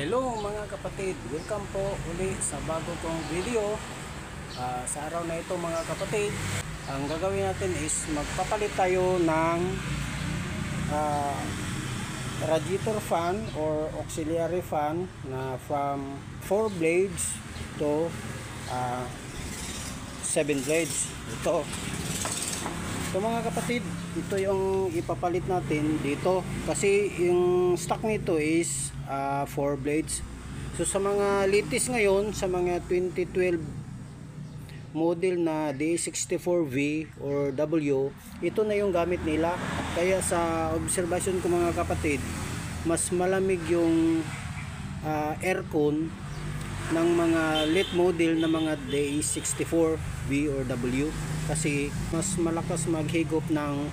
Hello mga kapatid, welcome po uli sa bago kong video. Sa araw na ito mga kapatid, ang gagawin natin is magpapalit tayo ng radiator fan or auxiliary fan na from 4 blades to 7 blades. Ito mga kapatid, ito yung ipapalit natin dito kasi yung stock nito is 4 blades. So sa mga latest ngayon, sa mga 2012 model na D64V or W, ito na yung gamit nila. Kaya sa observation ko mga kapatid, mas malamig yung aircon ng mga late model na mga D64V or W kasi mas malakas maghigop ng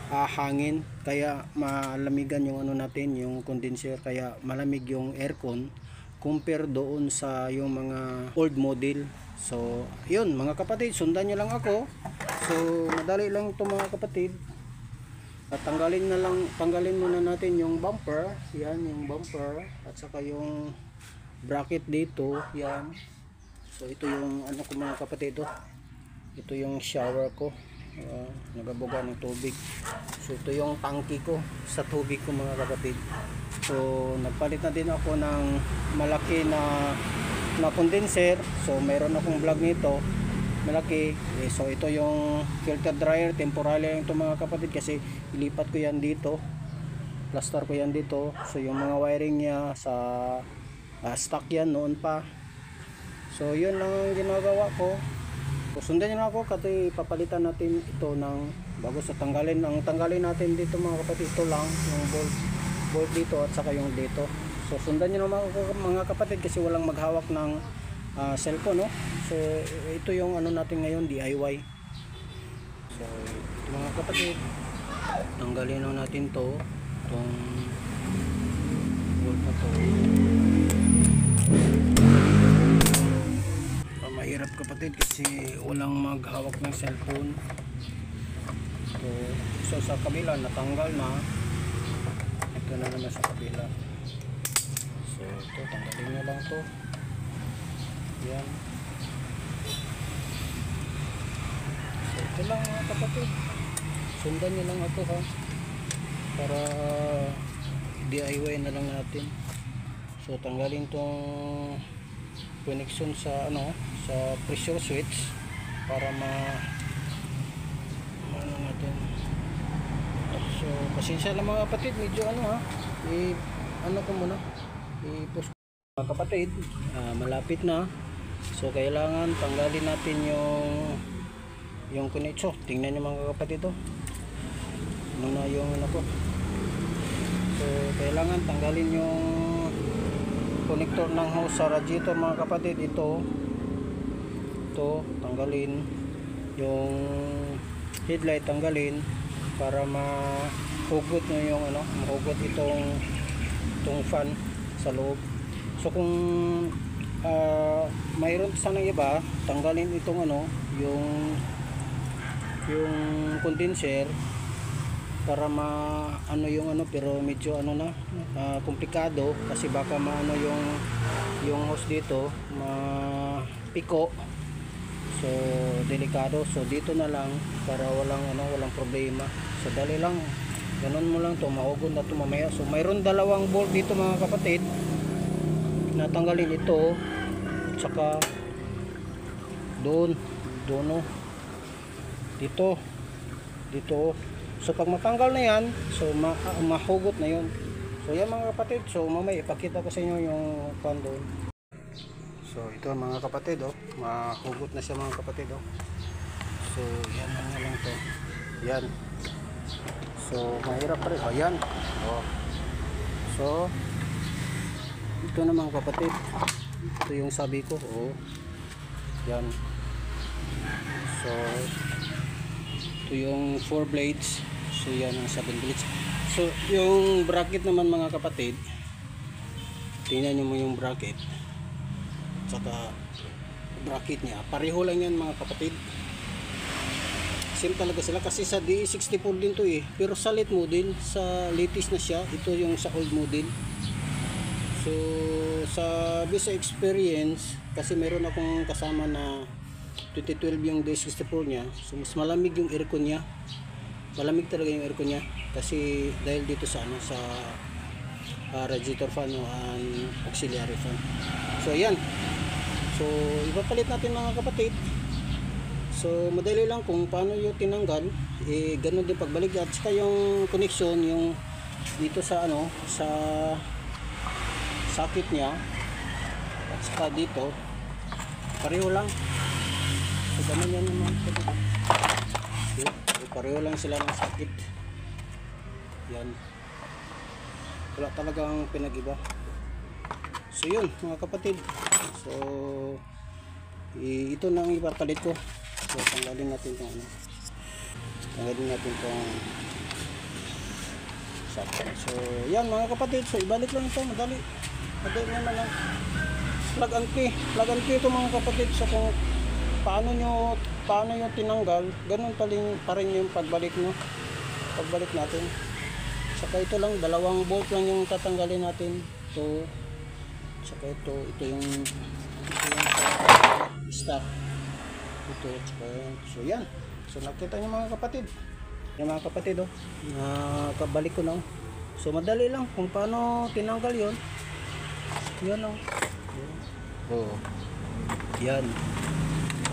hangin, kaya malamigan yung natin, yung condenser, kaya malamig yung aircon compare doon sa yung mga old model. So yun mga kapatid, sundan nyo lang ako. So madali lang ito mga kapatid. At tanggalin muna natin yung bumper, yan yung bumper, at saka yung bracket dito, yan. So ito yung ko mga kapatid, ito yung shower ko, nagabuga ng tubig. So ito yung tangki ko sa tubig ko mga kapatid. So nagpalit na din ako ng malaki na condenser. So mayroon akong vlog nito malaki. So ito yung filter dryer, temporary lang ito mga kapatid kasi ilipat ko yan dito, plaster ko yan dito. So yung mga wiring niya sa stock yan noon pa. So yun lang ang ginagawa ko. So, sundan nyo na ako kasi papalitan natin ito ng bago sa tanggalin. Ang tanggalin natin dito mga kapatid, ito lang yung bolt dito at saka yung dito. So sundan nyo na mga kapatid kasi walang maghawak ng cellphone, no? So ito yung natin ngayon, DIY. So ito mga kapatid, tanggalin na natin to, itong bolt na to. Mahirap kapatid kasi walang maghawak ng cellphone. So sa kabila natanggal na, ito na naman sa kabila. So ito, tanggalin nyo lang to, yan. So ito lang mga kapatid, sundan nyo lang ako ha, para DIY na lang natin. So tanggalin tong connection sa sa pressure switch para natin. So pasensya lang mga kapatid, medyo ko muna i-post mga kapatid, malapit na. So kailangan tanggalin natin yung connection. Tingnan niyo mga kapatid, na yung ko. So kailangan tanggalin yung connector ng hose sa radiator mga kapatid. Ito tanggalin, yung headlight tanggalin para mahugot nyo yung mahugot itong fan sa loob. So kung mayroon sanang iba, tanggalin itong yung condenser para pero medyo komplikado kasi baka yung hose dito mapiko. So delikado. So dito na lang para walang problema. So dali lang, ganun mo lang to, mahugot na to mamaya. So mayroon dalawang bolt dito mga kapatid, natanggalin ito at saka doon dito. So pag matanggal na yan, so mahugot na yun. So yan mga kapatid, so mamaya ipakita ko sa inyo yung pan doon. So ito mga kapatid, mahugot na siya mga kapatid. So yan lang to, yan. So mahirap pa rin, yan. So ito na mga kapatid, ito yung sabi ko, yan. So ito yung 4 blades. So yan ang 7 blades. So yung bracket naman mga kapatid, tingnan nyo mo yung bracket saka bracket niya, pareho lang yan mga kapatid. Same talaga sila kasi sa D64 din to pero sa late model, sa latest na siya, ito yung sa old model. So sa Visa experience, kasi meron akong kasama na 2012 yung D64 niya, so mas malamig yung aircon niya. Malamig talaga yung aircon niya kasi dahil dito sa ano, sa radiator fan o auxiliary fan. So ayan, so ipapalit natin mga kapatid. So madali lang kung paano yung tinanggal, ganun din pagbalik. At saka yung connection yung dito sa ano, sa socket niya, at saka dito pareho lang. So ganun yan mga kapatid. So, pareho lang sila ng socket. Yan, wala talagang pinag-iba. So yun mga kapatid, so ito na ang ipapalit ko. So tanggalin natin itong ano, tanggalin natin itong socket. So yan mga kapatid, so ibalik lang ito, madali naman lang. Plug and play ito mga kapatid. So kung paano nyo tinanggal, ganun pa rin yung pagbalik natin. Saka ito lang, dalawang bolt lang yung tatanggalin natin. Ito, saka ito yung stock. Ito, saka, so yan. So nakita nyo mga kapatid. Yung mga kapatid, oh, nakabalik ko na. So madali lang kung paano tinanggal yon. Yan lang. Oh. Yan.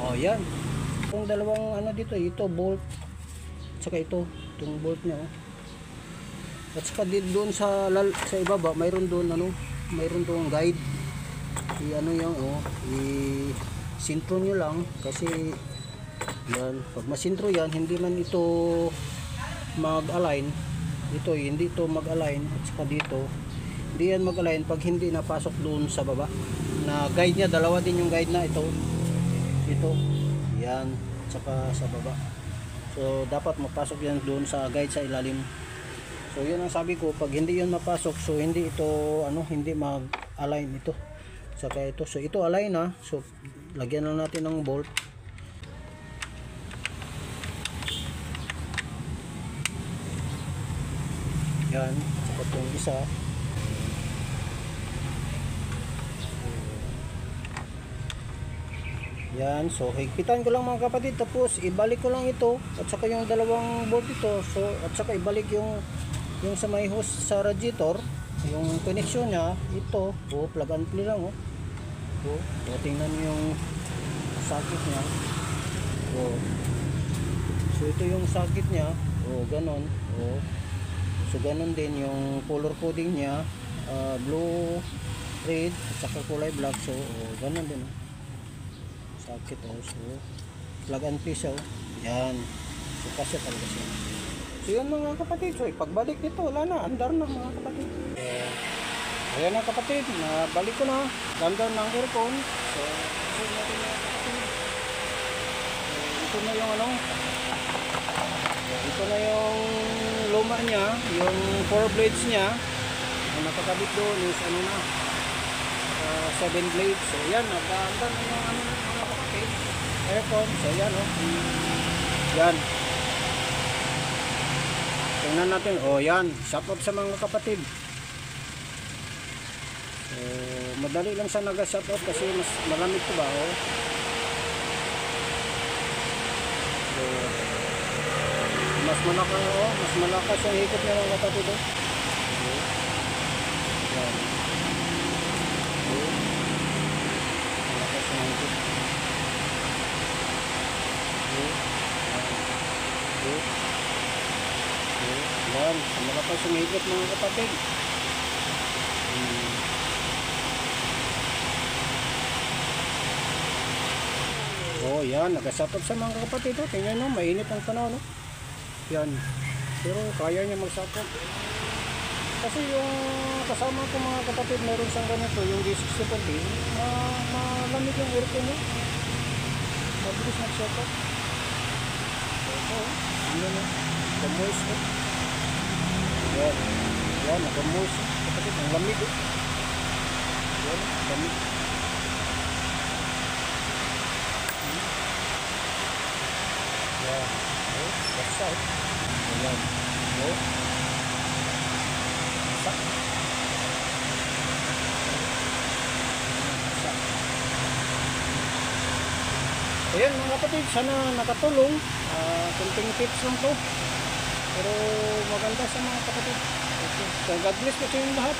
Oh, yan. Kung dalawang ano dito, ito bolt. Saka itong bolt niya, oh. At saka doon sa ibaba, mayroon doon guide. I-ano yung sintro nyo lang kasi yan, pag masintro yan, hindi man ito mag-align. Hindi ito mag-align. At saka dito, hindi yan mag-align pag hindi napasok doon sa baba. Na guide niya, dalawa din yung guide na ito. Yan, at saka sa baba. So dapat mapasok yan doon sa guide sa ilalim. So yun ang sabi ko, pag hindi yun mapasok, so hindi ito hindi mag-align ito. Saka ito, so ito align na. So lagyan lang natin ng bolt. Yan, saka itong isa. Yan, so higpitan ko lang mga kapatid, tapos ibalik ko lang ito at saka yung dalawang bolt ito. So at saka ibalik yung sa may hose sa radiator, yung connection niya, ito, plug and play lang, tingnan niyo yung socket niya. So ito yung socket niya, ganon. So ganon din yung color coding niya, blue, red, at saka kulay black. So ganon din socket, so plug and play siya, yan. So kasi talaga siya. So yun mga kapatid, so ipagbalik nito, wala na, andar na mga kapatid. Ayan na kapatid, nabalik ko na, ganda ng aircon. So natin mga kapatid. Ito na yung ito na yung luma niya, yung 4 blades niya. Ang nakakabit doon is 7 blades. So yan, naganda na yung mga kapatid, aircon. So yan, yan. Tingnan natin, yan, shout out sa mga kapatid. So madali lang siya nag-shout out kasi mas malamig ito ba, So mas malakas yung hikot niya mga kapatid, yan. Malakas yung hikot. Yan, malakas yung hikot mga kapatid. Yan, nag-setup sa mga kapatid. Tingnan nyo, mainit ang panahon. Yan, pero kaya niya mag-setup. Kasi yung kasama ko mga kapatid, meron siyang ganito, yung D60 malamig yung aircon niya. Mabilis mag-setup. Tingnan nyo, kamoys ko. Yan, nakamoist kapatid, ang lamig. Yan, lamig. Yan, that's out. Yan, sak. Ayan mga kapatid, sana nakatulong. Kunting tips lang to. Pero maganda sa mga kapatid. Okay. So God bless po sa inyong lahat.